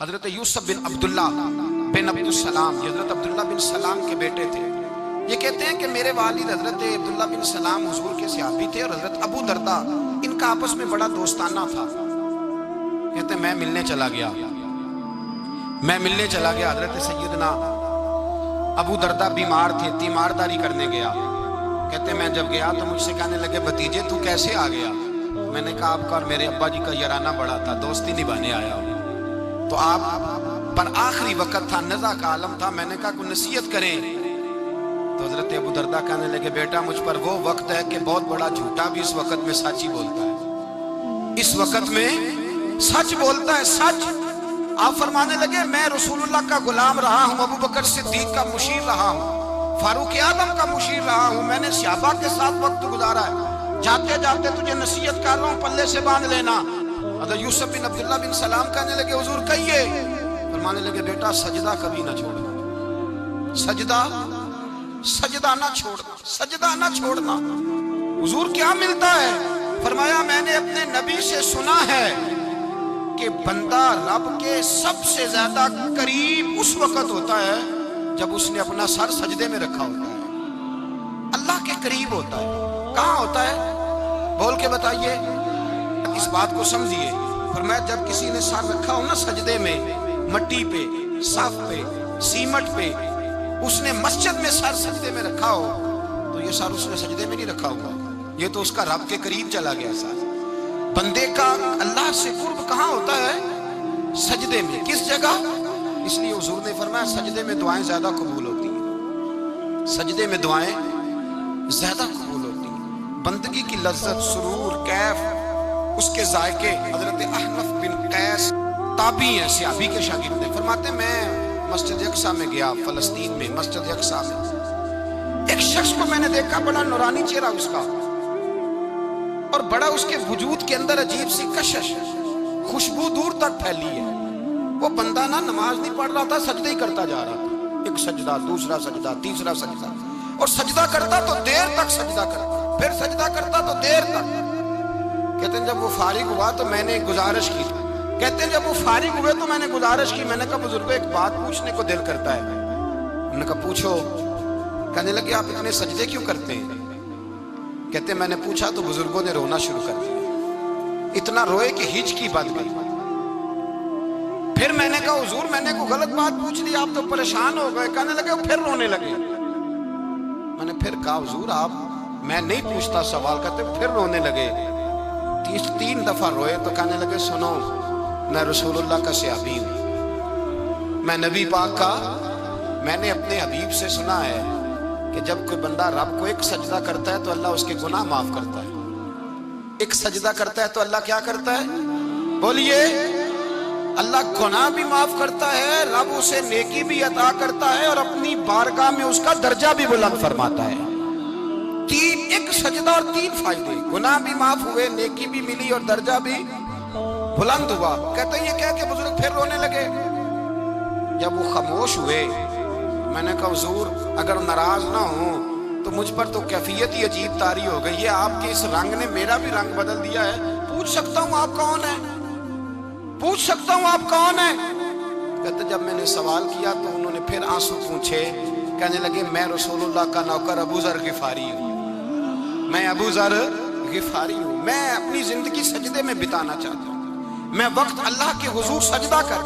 حضرت یوسف بن عبداللہ بن عبدالسلام، یہ حضرت عبداللہ بن سلام کے بیٹے تھے۔ یہ کہتے ہیں کہ میرے والد حضرت عبداللہ بن سلام حضور کے صحابی تھے، اور حضرت ابو دردہ ان کا آپس میں بڑا دوستانہ تھا۔ کہتے ہیں میں ملنے چلا گیا حضرت سیدنا ابو دردہ بیمار تھے، تیمارداری کرنے گیا۔ کہتے ہیں میں جب گیا تو مجھ سے کہنے لگے بھتیجے تو کیسے آ گیا؟ میں نے کہا آپ کا اور میرے ابا جی کا یارانہ بڑا تھا، دوستی نبھانے آیا ہوں، تو آپ پر آخری وقت تھا، نزع کا عالم تھا، میں نے کہا کوئی نصیحت کریں۔ تو حضرت ابو دردہ کہنے لگے بیٹا مجھ پر وہ وقت ہے کہ بہت بڑا جھوٹا بھی اس وقت میں سچ ہی بولتا ہے، اس وقت میں سچ بولتا ہے، سچ۔ آپ فرمانے لگے میں رسول اللہ کا غلام رہا ہوں، ابو بکر صدیق کا مشیر رہا ہوں، فاروق اعظم کا مشیر رہا ہوں، میں نے صحابہ کے ساتھ وقت گزارا ہے، جاتے جاتے تجھے نصیحت کر رہا ہوں، پلے سے باندھ لینا۔ حضرت یوسف بن عبداللہ بن سلام کہنے لگے حضور کہیے۔ فرمانے لگے بیٹا سجدہ کبھی نہ چھوڑنا، سجدہ نہ چھوڑنا۔ حضور کیا ملتا ہے؟ فرمایا میں نے اپنے نبی سے سنا ہے کہ بندہ رب کے سب سے زیادہ قریب اس وقت ہوتا ہے جب اس نے اپنا سر سجدے میں رکھا ہوتا ہے، اللہ کے قریب ہوتا ہے۔ کہاں ہوتا ہے؟ بول کے بتائیے، اس بات کو سمجھیے۔ فرمایا جب کسی نے سر رکھا ہو نا سجدے میں، مٹی پہ، صاف پہ، سیمٹ پہ، اس نے مسجد میں سر سجدے میں رکھا ہو تو یہ سر اس نے سجدے میں نہیں رکھا ہوگا، یہ تو اس کا رب کے قریب چلا گیا سر۔ بندے کا اللہ سے قرب کہاں ہوتا ہے؟ سجدے میں۔ کس جگہ؟ اس لیے حضور نے فرمایا سجدے میں دعائیں زیادہ قبول ہوتی ہیں، سجدے میں دعائیں زیادہ قبول ہوتی ہیں۔ بندگی کی لذت، سرور، کیف، اس کے ذائقے۔ حضرت احنف بن قیس تابعی ہیں، صحابی کے شاگرد ہیں، فرماتے میں مسجد اقصیٰ میں گیا، فلسطین میں مسجد اقصیٰ میں ایک شخص کو میں نے دیکھا، بڑا نورانی چہرہ اس کا، اور بڑا اس کے وجود کے اندر عجیب سی کشش، خوشبو دور تک پھیلی ہے۔ وہ بندہ نہ نماز نہیں پڑھ رہا تھا، سجدے ہی کرتا جا رہا تھا، ایک سجدہ، دوسرا سجدہ، تیسرا سجدہ، اور سجدہ کرتا تو دیر تک سجدہ کرتا، پھر سجدہ کرتا تو دیر تک۔ کہتے ہیں جب وہ فارغ ہوا تو میں نے گزارش کی، کہتے ہیں جب وہ فارغ ہوئے تو میں نے گزارش کی، میں نے کہا بزرگوں ایک بات پوچھنے کو دل کرتا ہے۔ انہوں نے کہا پوچھو۔ کہنے لگے آپ اتنے سجدے کیوں کرتے ہیں؟ کہتے ہیں میں نے پوچھا تو بزرگوں نے رونا شروع کر دیا، اتنا روئے کہ ہچکی بن گئی۔ پھر میں نے کہا حضور میں نے کوئی غلط بات پوچھ لی، آپ تو پریشان ہو گئے۔ کہنے لگے پھر رونے لگے۔ میں نے پھر کہا حضور آپ، میں نہیں پوچھتا سوال، کرتے پھر رونے لگے۔ 3 دفعہ روئے تو کہنے لگے سنو میں رسول اللہ کا صحابی ہوں، میں نبی پاک کا، میں نے اپنے حبیب سے سنا ہے کہ جب کوئی بندہ رب کو ایک سجدہ کرتا ہے تو اللہ اس کے گناہ معاف کرتا ہے، ایک سجدہ کرتا ہے تو اللہ کیا کرتا ہے؟ بولیے، اللہ گناہ بھی معاف کرتا ہے، رب اسے نیکی بھی عطا کرتا ہے، اور اپنی بارگاہ میں اس کا درجہ بھی بلند فرماتا ہے۔ ایک سجدہ اور 3 فائدے، گناہ بھی معاف ہوئے، نیکی بھی ملی، اور درجہ بھی بلند ہوا۔ کہتے ہیں یہ کہہ کے بزرگ پھر رونے لگے۔ جب وہ خاموش ہوئے میں نے کہا حضور اگر ناراض نہ ہوں تو مجھ پر تو کیفیت ہی عجیب طاری ہو گئی ہے، آپ کے اس رنگ نے میرا بھی رنگ بدل دیا ہے، پوچھ سکتا ہوں آپ کون ہیں؟ پوچھ سکتا ہوں آپ کون ہیں؟ کہتے جب میں نے سوال کیا تو انہوں نے پھر آنسو پوچھے، کہنے لگے میں رسول اللہ کا نوکر ابو ذر غفاری ہوں، میں ابو ذر غفاری ہوں، میں اپنی زندگی سجدے میں بتانا چاہتا ہوں، میں وقت اللہ کے حضور سجدہ کر